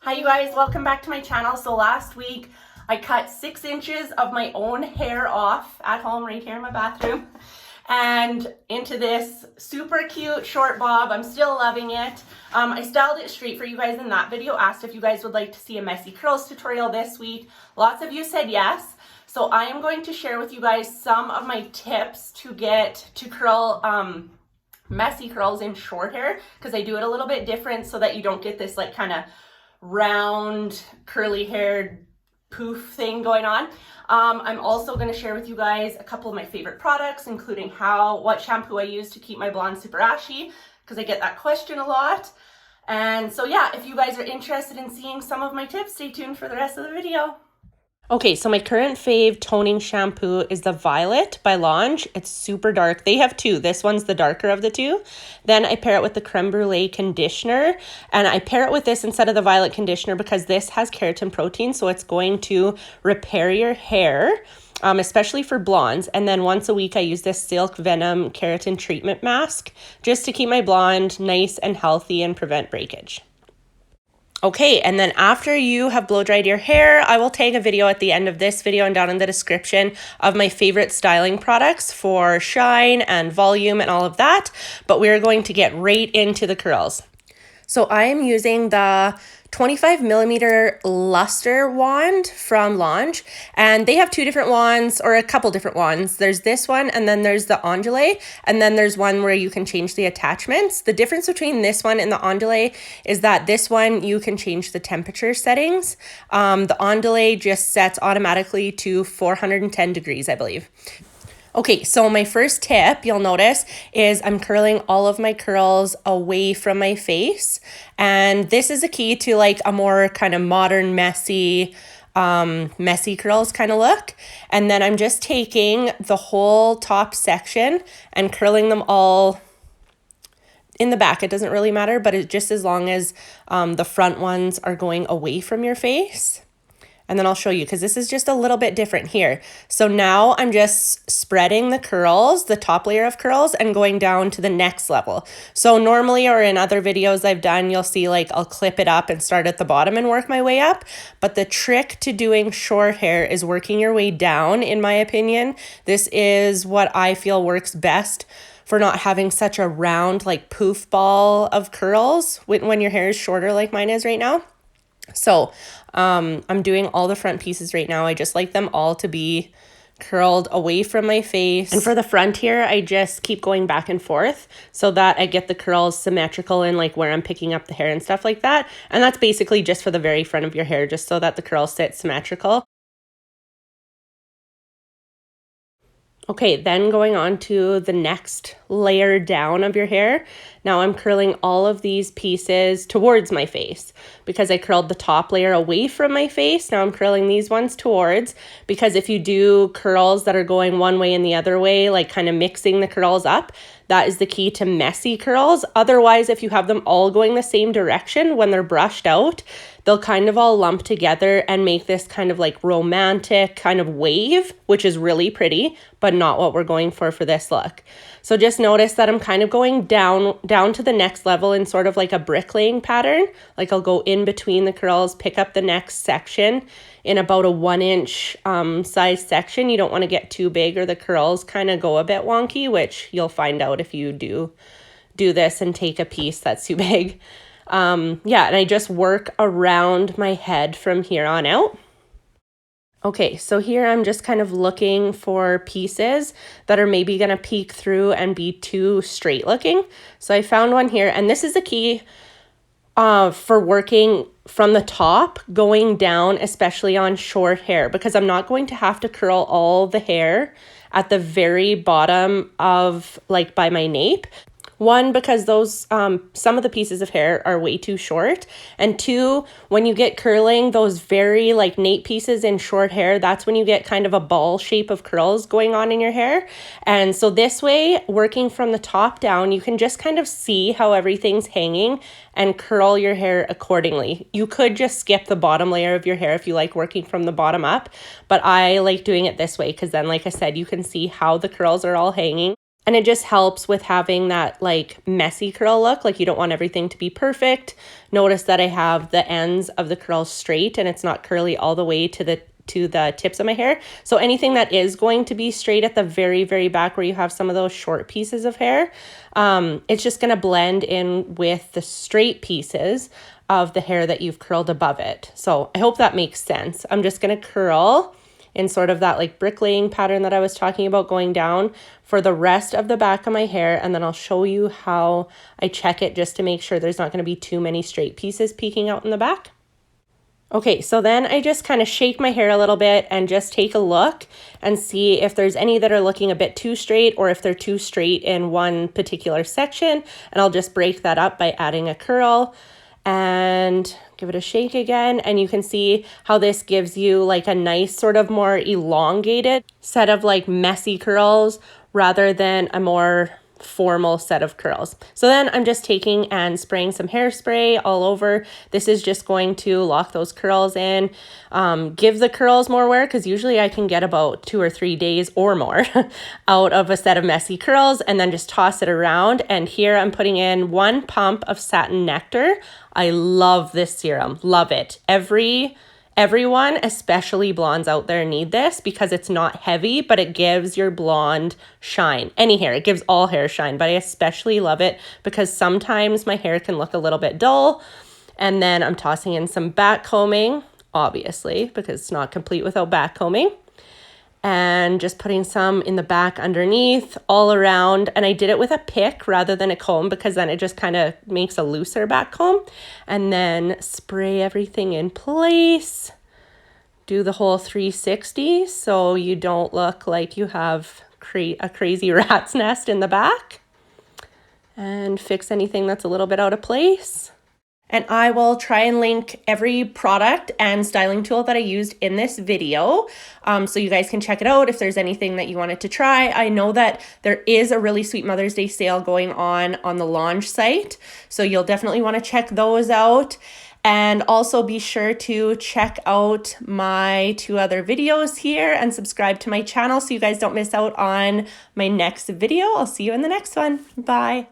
Hi you guys, welcome back to my channel. So last week I cut 6 inches of my own hair off at home right here in my bathroom and into this super cute short bob. I'm still loving it. I styled it straight for you guys in that video, asked if you guys would like to see a messy curls tutorial this week. Lots of you said yes. So I am going to share with you guys some of my tips to get to curl messy curls in short hair, because I do it a little bit different so that you don't get this like kind of round curly haired poof thing going on. I'm also going to share with you guys a couple of my favorite products, including what shampoo I use to keep my blonde super ashy, because I get that question a lot. And so yeah, if you guys are interested in seeing some of my tips, stay tuned for the rest of the video. Okay, so my current fave toning shampoo is the Violet by Lange. It's super dark. They have two. This one's the darker of the two. Then I pair it with the creme brulee conditioner, and I pair it with this instead of the Violet conditioner because this has keratin protein, so it's going to repair your hair, especially for blondes. And then once a week I use this Silk Venom keratin treatment mask just to keep my blonde nice and healthy and prevent breakage. Okay, and then after you have blow dried your hair, I will tag a video at the end of this video and down in the description of my favorite styling products for shine and volume and all of that. But we're going to get right into the curls. So I am using the 25mm luster wand from Lange, and they have two different wands, or a couple different wands. There's this one, and then there's the ondulé, and then there's one where you can change the attachments. The difference between this one and the ondulé is that this one you can change the temperature settings. The ondulé just sets automatically to 410 degrees, I believe. Okay, so my first tip you'll notice is I'm curling all of my curls away from my face. And this is a key to like a more kind of modern, messy curls kind of look. And then I'm just taking the whole top section and curling them all in the back. It doesn't really matter, but it's just as long as the front ones are going away from your face. And then I'll show you because this is just a little bit different here. So now I'm just spreading the curls, the top layer of curls, and going down to the next level. So normally, or in other videos I've done, you'll see like I'll clip it up and start at the bottom and work my way up. But the trick to doing short hair is working your way down, in my opinion. This is what I feel works best for not having such a round like poof ball of curls when your hair is shorter like mine is right now. So I'm doing all the front pieces right now. I just like them all to be curled away from my face. And for the front here, I just keep going back and forth so that I get the curls symmetrical in like where I'm picking up the hair and stuff like that. And that's basically just for the very front of your hair, just so that the curls sit symmetrical. Okay, then going on to the next layer down of your hair. Now I'm curling all of these pieces towards my face because I curled the top layer away from my face. Now I'm curling these ones towards, because if you do curls that are going one way and the other way, like kind of mixing the curls up, that is the key to messy curls. Otherwise, if you have them all going the same direction, when they're brushed out, they'll kind of all lump together and make this kind of like romantic kind of wave, which is really pretty, but not what we're going for this look. So just notice that I'm kind of going down to the next level in sort of like a bricklaying pattern. Like I'll go in between the curls, pick up the next section in about a 1-inch size section. You don't want to get too big or the curls kind of go a bit wonky, which you'll find out if you do this and take a piece that's too big. Yeah, and I just work around my head from here on out. Okay, so here I'm just kind of looking for pieces that are maybe going to peek through and be too straight looking. So I found one here, and this is the key for working from the top going down, especially on short hair, because I'm not going to have to curl all the hair at the very bottom of like by my nape. One, because those some of the pieces of hair are way too short. And two, when you get curling those very like nape pieces in short hair, that's when you get kind of a ball shape of curls going on in your hair. And so this way, working from the top down, you can just kind of see how everything's hanging and curl your hair accordingly. You could just skip the bottom layer of your hair if you like working from the bottom up, but I like doing it this way because then, like I said, you can see how the curls are all hanging. And it just helps with having that like messy curl look. Like you don't want everything to be perfect. Notice that I have the ends of the curls straight and it's not curly all the way to the tips of my hair. So anything that is going to be straight at the very, very back where you have some of those short pieces of hair, it's just going to blend in with the straight pieces of the hair that you've curled above it. So I hope that makes sense. I'm just going to curl in sort of that like bricklaying pattern that I was talking about going down for the rest of the back of my hair. And then I'll show you how I check it just to make sure there's not going to be too many straight pieces peeking out in the back. Okay, so then I just kind of shake my hair a little bit and just take a look and see if there's any that are looking a bit too straight or if they're too straight in one particular section. And I'll just break that up by adding a curl and give it a shake again. And you can see how this gives you like a nice sort of more elongated set of like messy curls rather than a more formal set of curls. So then I'm just taking and spraying some hairspray all over. This is just going to lock those curls in, give the curls more wear, because usually I can get about 2 or 3 days or more out of a set of messy curls, and then just toss it around. And here I'm putting in 1 pump of satin nectar. I love this serum, love it. Everyone, especially blondes out there, need this because it's not heavy, but it gives your blonde shine. Any hair, it gives all hair shine, but I especially love it because sometimes my hair can look a little bit dull. And then I'm tossing in some back combing, obviously, because it's not complete without back combing. And just putting some in the back underneath, all around. And I did it with a pick rather than a comb because then it just kind of makes a looser back comb. And then spray everything in place. Do the whole 360 so you don't look like you have a crazy rat's nest in the back. And fix anything that's a little bit out of place. And I will try and link every product and styling tool that I used in this video so you guys can check it out if there's anything that you wanted to try. I know that there is a really sweet Mother's Day sale going on the Launch site, so you'll definitely want to check those out. And also be sure to check out my 2 other videos here and subscribe to my channel so you guys don't miss out on my next video. I'll see you in the next one. Bye.